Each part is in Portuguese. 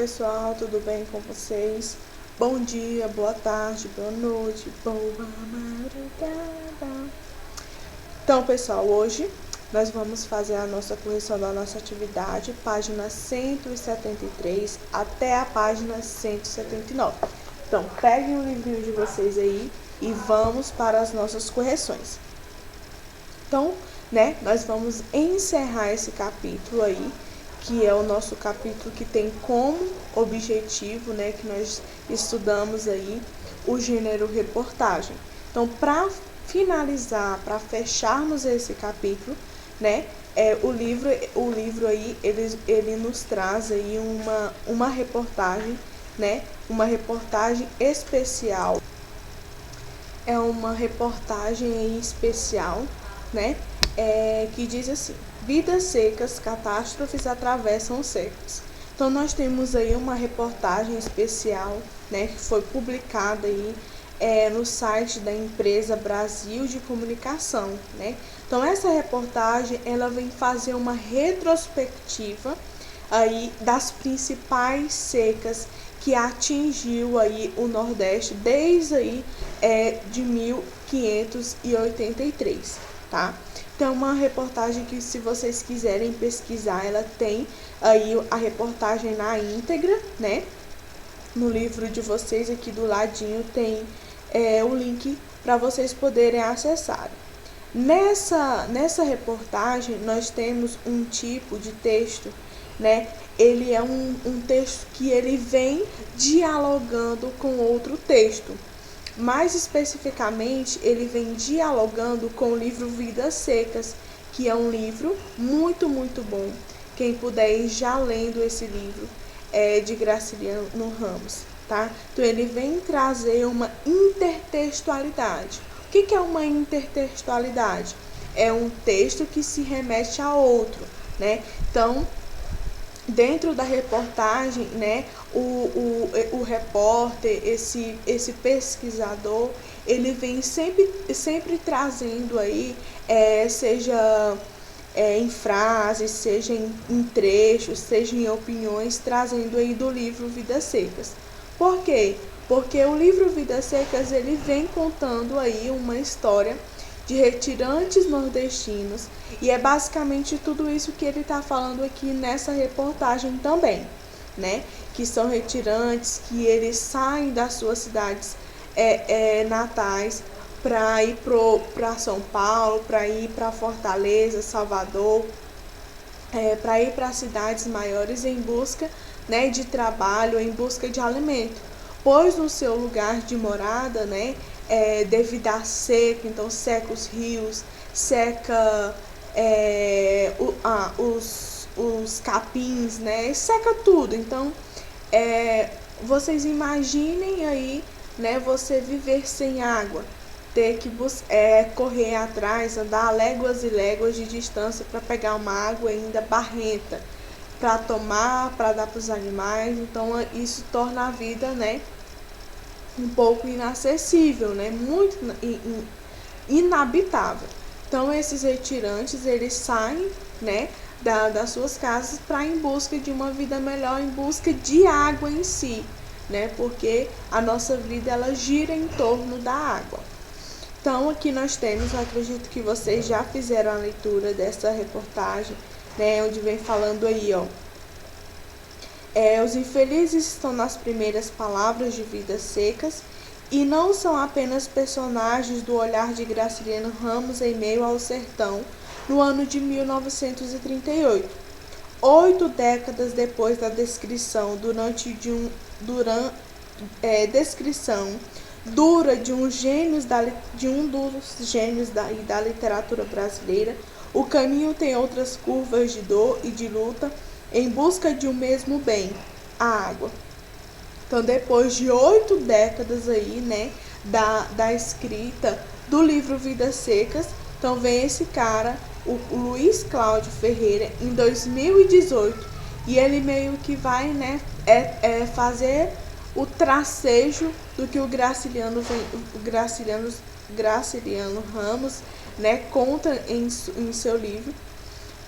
pessoal, tudo bem com vocês? Bom dia, boa tarde, boa noite, boa madrugada. Então, pessoal, hoje nós vamos fazer a nossa correção da nossa atividade, página 173 até a página 179. Então, peguem o livrinho de vocês aí e vamos para as nossas correções. Então, nós vamos encerrar esse capítulo aí, que é o nosso capítulo que tem como objetivo, que nós estudamos aí, o gênero reportagem. Então, para finalizar, para fecharmos esse capítulo, o livro aí, ele nos traz aí uma reportagem, uma reportagem especial. É uma reportagem aí especial, que diz assim: vidas secas, catástrofes atravessam séculos. Então, nós temos aí uma reportagem especial, que foi publicada aí no site da empresa Brasil de Comunicação, Então, essa reportagem, ela vem fazer uma retrospectiva aí das principais secas que atingiu aí o Nordeste desde aí de 1583, tá? Então, uma reportagem que, se vocês quiserem pesquisar, ela tem aí a reportagem na íntegra, No livro de vocês, aqui do ladinho, tem o link para vocês poderem acessar. Nessa reportagem, nós temos um tipo de texto, Ele é um texto que ele vem dialogando com outro texto. Mais especificamente, ele vem dialogando com o livro Vidas Secas, que é um livro muito, muito bom. Quem puder ir já lendo esse livro de Graciliano Ramos, tá? Então, ele vem trazer uma intertextualidade. O que é uma intertextualidade? É um texto que se remete a outro, Então, dentro da reportagem, o repórter, esse pesquisador, ele vem sempre trazendo aí, seja em frases, seja em trechos, seja em opiniões, trazendo aí do livro Vidas Secas. Por quê? Porque o livro Vidas Secas, ele vem contando aí uma história de retirantes nordestinos, e é basicamente tudo isso que ele está falando aqui nessa reportagem também, Que são retirantes, que eles saem das suas cidades natais para ir para São Paulo, para ir para Fortaleza, Salvador, para ir para cidades maiores em busca de trabalho, em busca de alimento, pois no seu lugar de morada, devido à seca, então seca os rios, seca os capins, seca tudo. Então, vocês imaginem aí, você viver sem água, ter que correr atrás, andar léguas e léguas de distância para pegar uma água ainda barrenta, para tomar, para dar para os animais. Então, isso torna a vida, um pouco inacessível, muito inabitável. Então, esses retirantes, eles saem, das suas casas para em busca de uma vida melhor, em busca de água em si, porque a nossa vida, ela gira em torno da água. Então, aqui nós temos, eu acredito que vocês já fizeram a leitura dessa reportagem, onde vem falando aí, os infelizes estão nas primeiras palavras de Vidas Secas e não são apenas personagens do olhar de Graciliano Ramos em meio ao sertão, no ano de 1938. 8 décadas depois da descrição dura de um dos gênios da literatura brasileira, o caminho tem outras curvas de dor e de luta em busca de um mesmo bem, a água. Então, depois de 8 décadas aí, da escrita do livro Vidas Secas, então vem esse cara, o Luiz Cláudio Ferreira, em 2018, e ele meio que vai, fazer o tracejo do que o Graciliano Ramos, conta em seu livro,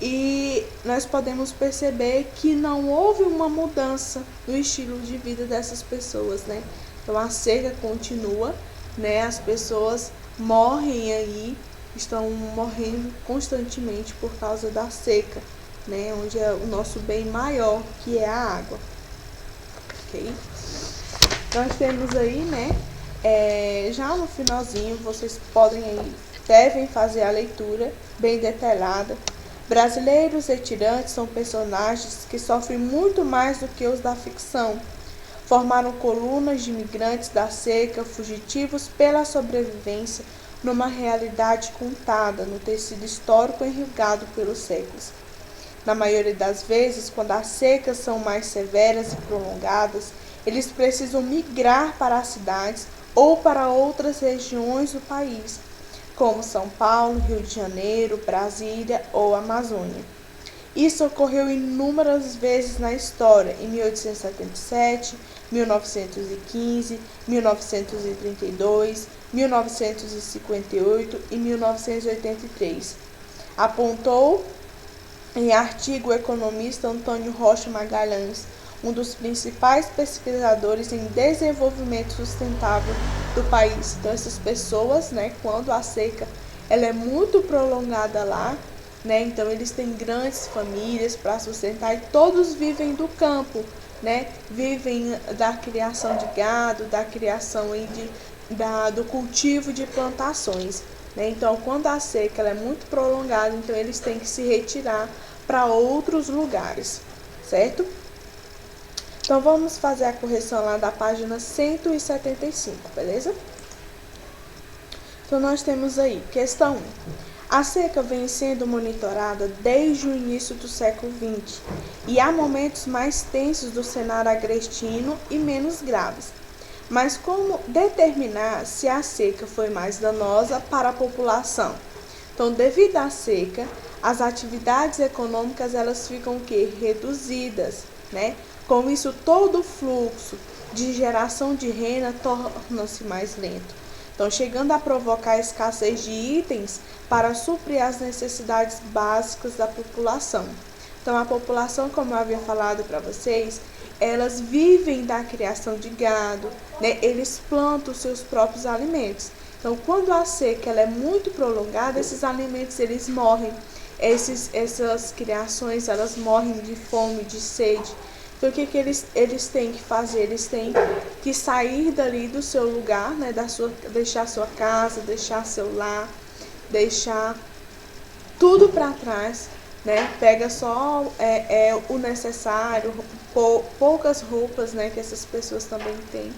e nós podemos perceber que não houve uma mudança no estilo de vida dessas pessoas, né? Então a seca continua, né? As pessoas morrem aí, estão morrendo constantemente por causa da seca, né? Onde é o nosso bem maior, que é a água. Ok? Nós temos aí, né? Já no finalzinho, vocês devem fazer a leitura bem detalhada. Brasileiros e tirantes são personagens que sofrem muito mais do que os da ficção. Formaram colunas de imigrantes da seca, fugitivos pela sobrevivência numa realidade contada no tecido histórico enrugado pelos séculos. Na maioria das vezes, quando as secas são mais severas e prolongadas, eles precisam migrar para as cidades ou para outras regiões do país, como São Paulo, Rio de Janeiro, Brasília ou Amazônia. Isso ocorreu inúmeras vezes na história, em 1877, 1915, 1932, 1958 e 1983. Apontou em artigo o economista Antônio Rocha Magalhães, um dos principais pesquisadores em desenvolvimento sustentável do país. Então essas pessoas, né, quando a seca ela é muito prolongada lá, né, então eles têm grandes famílias para sustentar e todos vivem do campo, né, vivem da criação de gado, da criação aí do cultivo de plantações. Né? Então quando a seca ela é muito prolongada, então eles têm que se retirar para outros lugares, certo? Então, vamos fazer a correção lá da página 175, beleza? Então, nós temos aí, questão 1. A seca vem sendo monitorada desde o início do século XX e há momentos mais tensos do cenário agrestino e menos graves. Mas como determinar se a seca foi mais danosa para a população? Então, devido à seca, as atividades econômicas elas ficam reduzidas, né? Com isso, todo o fluxo de geração de renda torna-se mais lento. Então, chegando a provocar escassez de itens para suprir as necessidades básicas da população. Então, a população, como eu havia falado para vocês, elas vivem da criação de gado, né? Eles plantam seus próprios alimentos. Então, quando a seca ela é muito prolongada, esses alimentos eles morrem. Essas criações elas morrem de fome, de sede. Então, o que eles têm que fazer? Eles têm que sair dali do seu lugar, né? Deixar sua casa, deixar seu lar, deixar tudo para trás, né? Pega só o necessário, poucas roupas, né? Que essas pessoas também têm.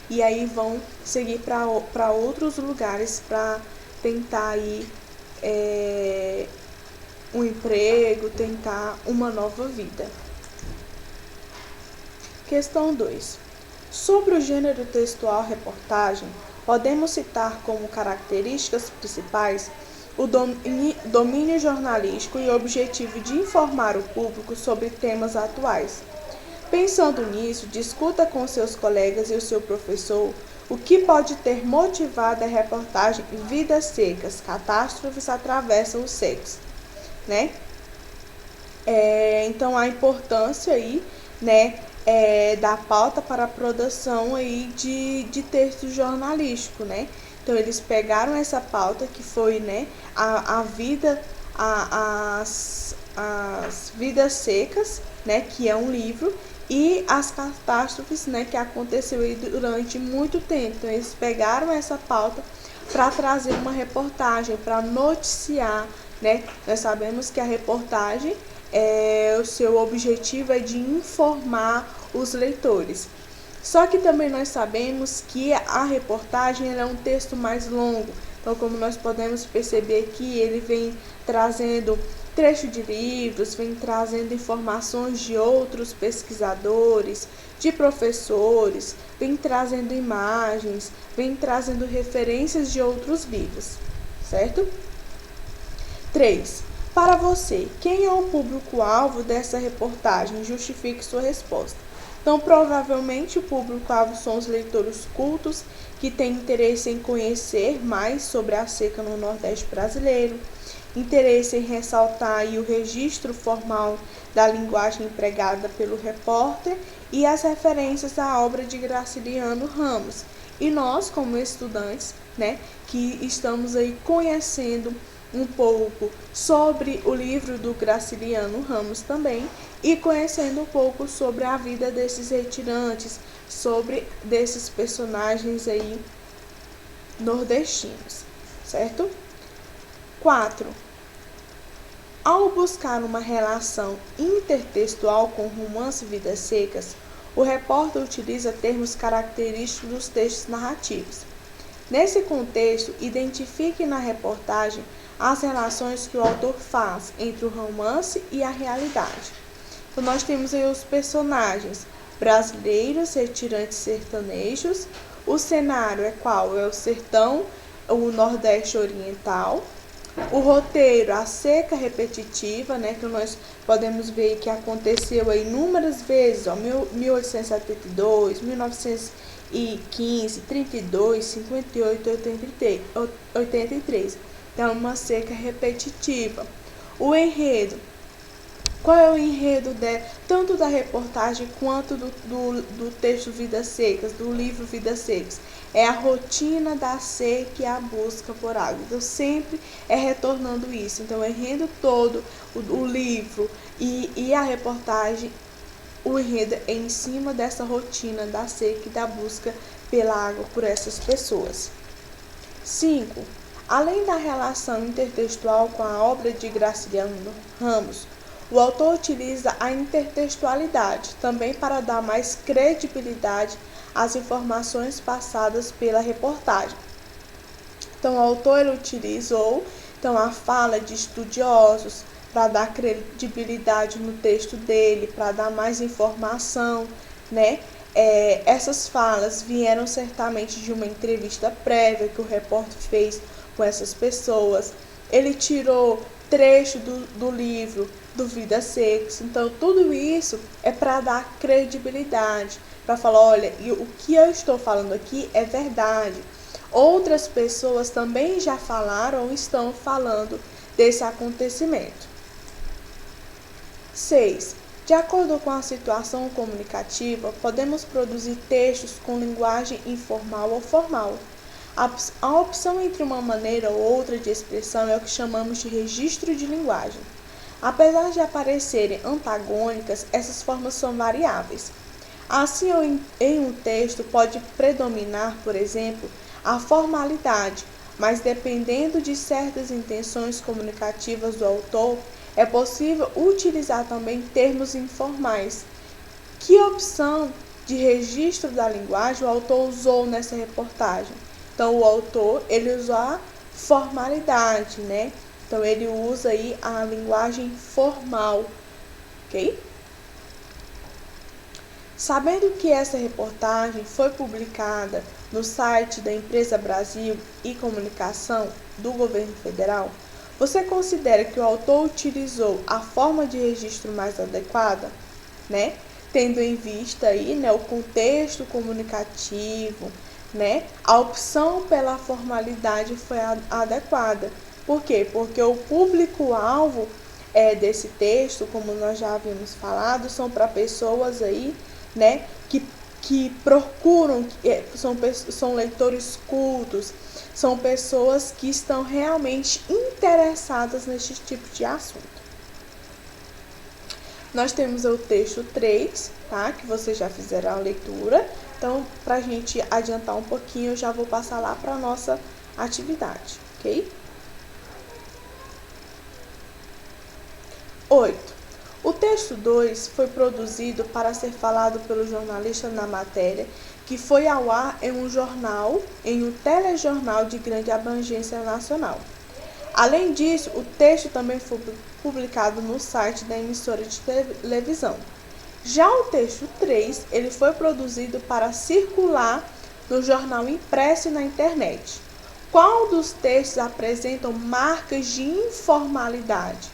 E aí vão seguir para outros lugares para tentar aí um emprego, tentar uma nova vida. Questão 2. Sobre o gênero textual reportagem, podemos citar como características principais o domínio jornalístico e o objetivo de informar o público sobre temas atuais. Pensando nisso, discuta com seus colegas e o seu professor o que pode ter motivado a reportagem Vidas Secas, catástrofes atravessam os séculos, né? Então, a importância aí, né, da pauta para a produção aí de texto jornalístico, né? Então, eles pegaram essa pauta que foi, né, as Vidas Secas, né, que é um livro, e as catástrofes, né, que aconteceu aí durante muito tempo. Então, eles pegaram essa pauta para trazer uma reportagem, para noticiar, né? Nós sabemos que a reportagem, o seu objetivo é de informar os leitores. Só que também nós sabemos que a reportagem é um texto mais longo. Então, como nós podemos perceber aqui, ele vem trazendo trecho de livros, vem trazendo informações de outros pesquisadores, de professores, vem trazendo imagens, vem trazendo referências de outros livros, certo? 3. Para você, quem é o público-alvo dessa reportagem? Justifique sua resposta. Então, provavelmente, o público-alvo são os leitores cultos que têm interesse em conhecer mais sobre a seca no Nordeste brasileiro, interesse em ressaltar aí o registro formal da linguagem empregada pelo repórter e as referências à obra de Graciliano Ramos. E nós, como estudantes, né, que estamos aí conhecendo um pouco sobre o livro do Graciliano Ramos também, e conhecendo um pouco sobre a vida desses retirantes, sobre desses personagens aí nordestinos, certo? 4. Ao buscar uma relação intertextual com o romance Vidas Secas, o repórter utiliza termos característicos dos textos narrativos. Nesse contexto, identifique na reportagem as relações que o autor faz entre o romance e a realidade. Então, nós temos aí os personagens brasileiros, retirantes sertanejos. O cenário é qual? É o sertão, o Nordeste Oriental. O roteiro, a seca repetitiva, né, que nós podemos ver que aconteceu aí inúmeras vezes, ó, 1872, 1915, 32, 58, 83. Então, uma seca repetitiva. O enredo. Qual é o enredo tanto da reportagem quanto do texto Vidas Secas, do livro Vidas Secas? É a rotina da seca e a busca por água. Então, sempre é retornando isso. Então, o enredo todo, o livro e a reportagem, o enredo é em cima dessa rotina da seca e da busca pela água por essas pessoas. 5. Além da relação intertextual com a obra de Graciliano Ramos, o autor utiliza a intertextualidade também para dar mais credibilidade às informações passadas pela reportagem. Então, o autor utilizou a fala de estudiosos para dar credibilidade no texto dele, para dar mais informação, né? Essas falas vieram certamente de uma entrevista prévia que o repórter fez com essas pessoas. Ele tirou trecho do livro do Vidas Secas. Então, tudo isso é para dar credibilidade, para falar, olha, o que eu estou falando aqui é verdade. Outras pessoas também já falaram ou estão falando desse acontecimento. 6. De acordo com a situação comunicativa, podemos produzir textos com linguagem informal ou formal. A opção entre uma maneira ou outra de expressão é o que chamamos de registro de linguagem. Apesar de aparecerem antagônicas, essas formas são variáveis. Assim, em um texto pode predominar, por exemplo, a formalidade, mas dependendo de certas intenções comunicativas do autor, é possível utilizar também termos informais. Que opção de registro da linguagem o autor usou nessa reportagem? Então, o autor, ele usou a formalidade, né? Então, ele usa aí a linguagem formal, ok? Sabendo que essa reportagem foi publicada no site da Empresa Brasil e Comunicação do Governo Federal, você considera que o autor utilizou a forma de registro mais adequada, né? Tendo em vista aí, né, o contexto comunicativo, né? A opção pela formalidade foi adequada. Por quê? Porque o público-alvo desse texto, como nós já havíamos falado, são para pessoas aí, né, que procuram, são leitores cultos, são pessoas que estão realmente interessadas nesse tipo de assunto. Nós temos o texto 3, tá? Que vocês já fizeram a leitura. Então, para a gente adiantar um pouquinho, eu já vou passar lá para a nossa atividade, ok? 8. O texto 2 foi produzido para ser falado pelo jornalista na matéria, que foi ao ar em um telejornal de grande abrangência nacional. Além disso, o texto também foi publicado no site da emissora de televisão. Já o texto 3, ele foi produzido para circular no jornal impresso e na internet. Qual dos textos apresentam marcas de informalidade?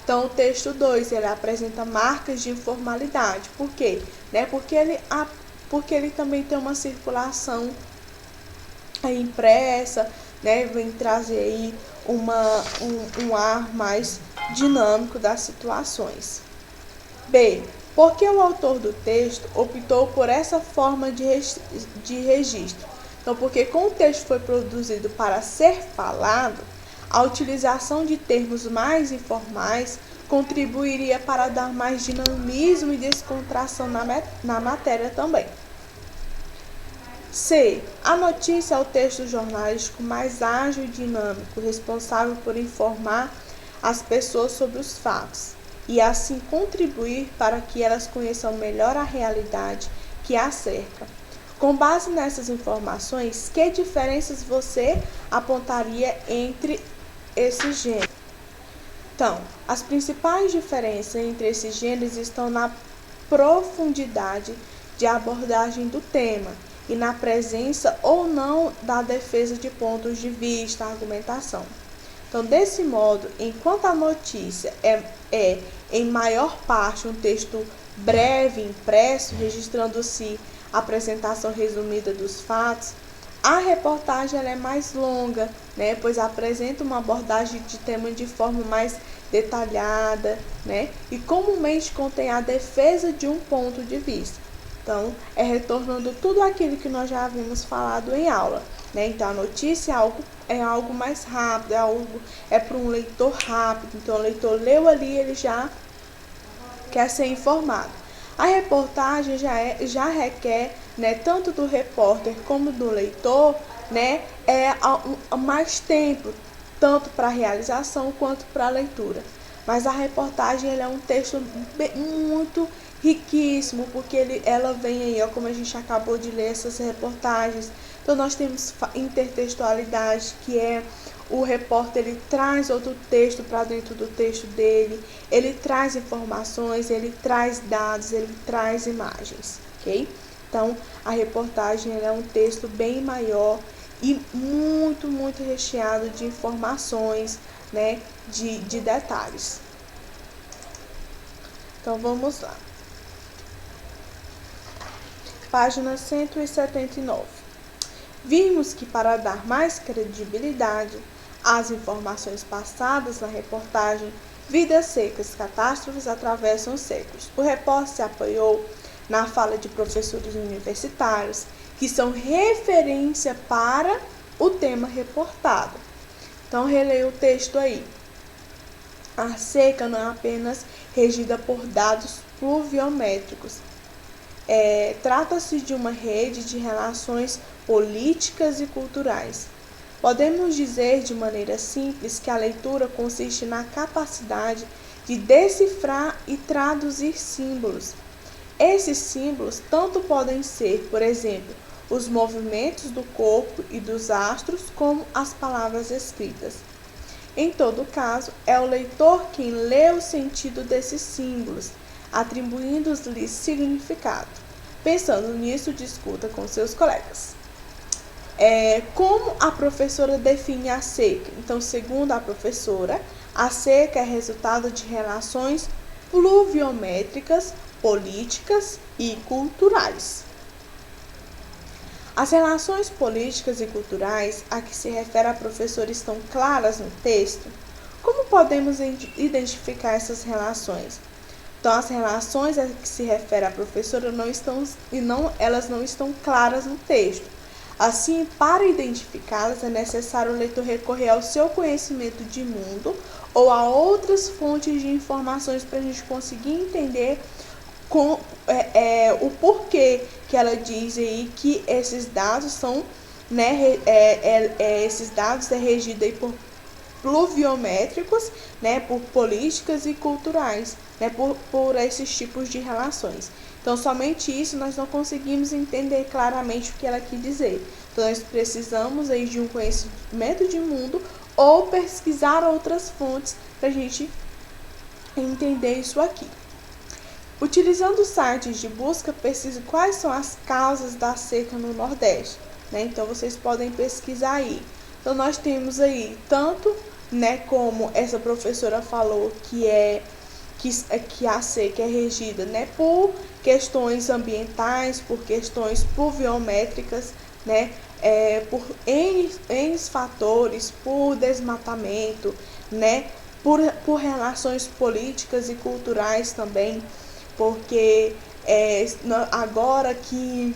Então, o texto 2, ele apresenta marcas de informalidade. Por quê? Porque ele também tem uma circulação impressa, né, vem trazer aí um ar mais dinâmico das situações. B. Por que o autor do texto optou por essa forma de registro? Então, porque como o texto foi produzido para ser falado, a utilização de termos mais informais contribuiria para dar mais dinamismo e descontração na matéria também. C. A notícia é o texto jornalístico mais ágil e dinâmico, responsável por informar as pessoas sobre os fatos e assim contribuir para que elas conheçam melhor a realidade que a cerca. Com base nessas informações, que diferenças você apontaria entre esses gêneros? Então, as principais diferenças entre esses gêneros estão na profundidade de abordagem do tema e na presença ou não da defesa de pontos de vista, argumentação. Então, desse modo, enquanto a notícia é em maior parte um texto breve, impresso, registrando-se a apresentação resumida dos fatos, a reportagem ela é mais longa, né, pois apresenta uma abordagem de tema de forma mais detalhada, né, e comumente contém a defesa de um ponto de vista. Então, é retornando tudo aquilo que nós já havíamos falado em aula, né? Então, a notícia é algo mais rápido, é para um leitor rápido. Então, o leitor leu ali, ele já quer ser informado. A reportagem já requer, né, tanto do repórter como do leitor, né, mais tempo, tanto para a realização quanto para a leitura. Mas a reportagem ela é um texto muito riquíssimo, porque ela vem aí, ó, como a gente acabou de ler essas reportagens. Então, nós temos intertextualidade, que é o repórter ele traz outro texto para dentro do texto dele, ele traz informações, ele traz dados, ele traz imagens, ok? Então, a reportagem ela é um texto bem maior e muito, muito recheado de informações, né, de detalhes. Então, vamos lá. Página 179. Vimos que para dar mais credibilidade às informações passadas na reportagem, vidas secas, catástrofes atravessam os séculos. O repórter se apoiou na fala de professores universitários, que são referência para o tema reportado. Então, releia o texto aí. A seca não é apenas regida por dados pluviométricos. Trata-se de uma rede de relações políticas e culturais. Podemos dizer de maneira simples que a leitura consiste na capacidade de decifrar e traduzir símbolos. Esses símbolos tanto podem ser, por exemplo, os movimentos do corpo e dos astros, como as palavras escritas. Em todo caso, é o leitor quem lê o sentido desses símbolos, atribuindo-lhes significado. Pensando nisso, discuta com seus colegas. Como a professora define a seca? Então, segundo a professora, a seca é resultado de relações pluviométricas, políticas e culturais. As relações políticas e culturais a que se refere a professora estão claras no texto? Como podemos identificar essas relações? Então, as relações a que se refere a professora elas não estão claras no texto. Assim, para identificá-las, é necessário o leitor recorrer ao seu conhecimento de mundo ou a outras fontes de informações para a gente conseguir entender o porquê que ela diz aí que esses dados são, né, esses dados é regido aí por pluviométricos, né, por políticas e culturais, né, por esses tipos de relações. Então, somente isso nós não conseguimos entender claramente o que ela quis dizer. Então, nós precisamos aí de um conhecimento de mundo ou pesquisar outras fontes para a gente entender isso aqui. Utilizando sites de busca, pesquise quais são as causas da seca no Nordeste, né? Então, vocês podem pesquisar aí. Então, nós temos aí tanto, né, como essa professora falou, que a seca é regida, né, por questões ambientais, por questões pluviométricas, né, por N N fatores, por desmatamento, né? Por relações políticas e culturais também, porque agora que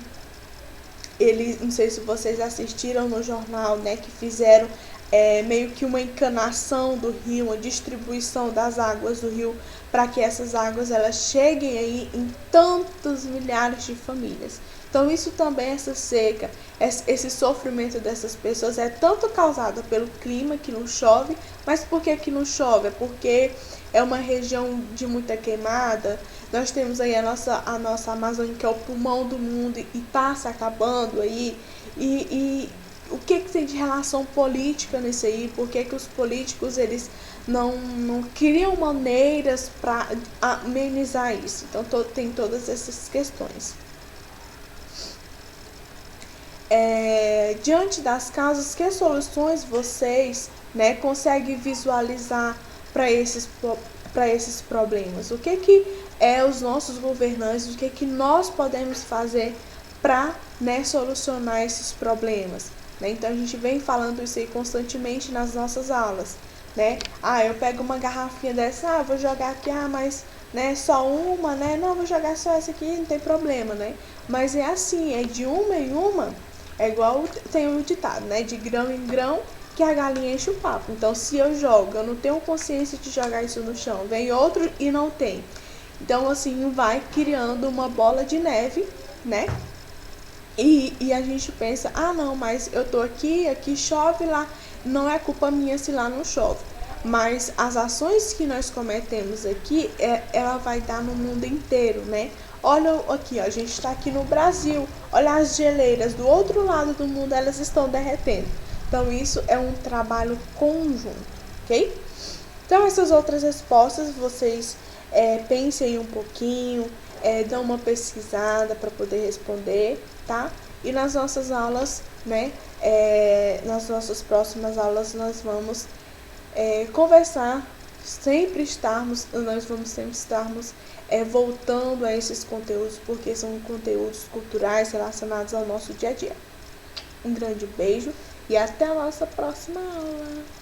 eles, não sei se vocês assistiram no jornal, né, que fizeram meio que uma encanação do rio, uma distribuição das águas do rio, para que essas águas elas cheguem aí em tantos milhares de famílias. Então isso também, essa seca, esse sofrimento dessas pessoas é tanto causado pelo clima que não chove, mas por que não chove? É porque é uma região de muita queimada. Nós temos aí a nossa Amazônia, que é o pulmão do mundo, e está se acabando aí. E o que tem de relação política nisso aí? Por que os políticos eles não criam maneiras para amenizar isso? Então tem todas essas questões. Diante das causas, que soluções vocês, né, conseguem visualizar para esses problemas? O que os nossos governantes, o que nós podemos fazer para, né, solucionar esses problemas? Né? Então a gente vem falando isso aí constantemente nas nossas aulas. Né? Eu pego uma garrafinha dessa, vou jogar aqui, mas né, só uma, né? Não, vou jogar só essa aqui, não tem problema, né? Mas é assim, é de uma em uma. É igual tem um ditado, né? De grão em grão que a galinha enche o papo. Então, se eu jogo, eu não tenho consciência de jogar isso no chão. Vem outro e não tem. Então, assim, vai criando uma bola de neve, né? E a gente pensa, não, mas eu tô aqui chove lá. Não é culpa minha se lá não chove. Mas as ações que nós cometemos aqui, ela vai dar no mundo inteiro, né? Olha aqui, a gente está aqui no Brasil. Olha as geleiras do outro lado do mundo, elas estão derretendo. Então, isso é um trabalho conjunto, ok? Então, essas outras respostas, vocês pensem um pouquinho, dão uma pesquisada para poder responder, tá? E nas nossas aulas, né? Nas nossas próximas aulas, nós vamos conversar, nós vamos sempre estarmos voltando a esses conteúdos, porque são conteúdos culturais relacionados ao nosso dia a dia. Um grande beijo e até a nossa próxima aula!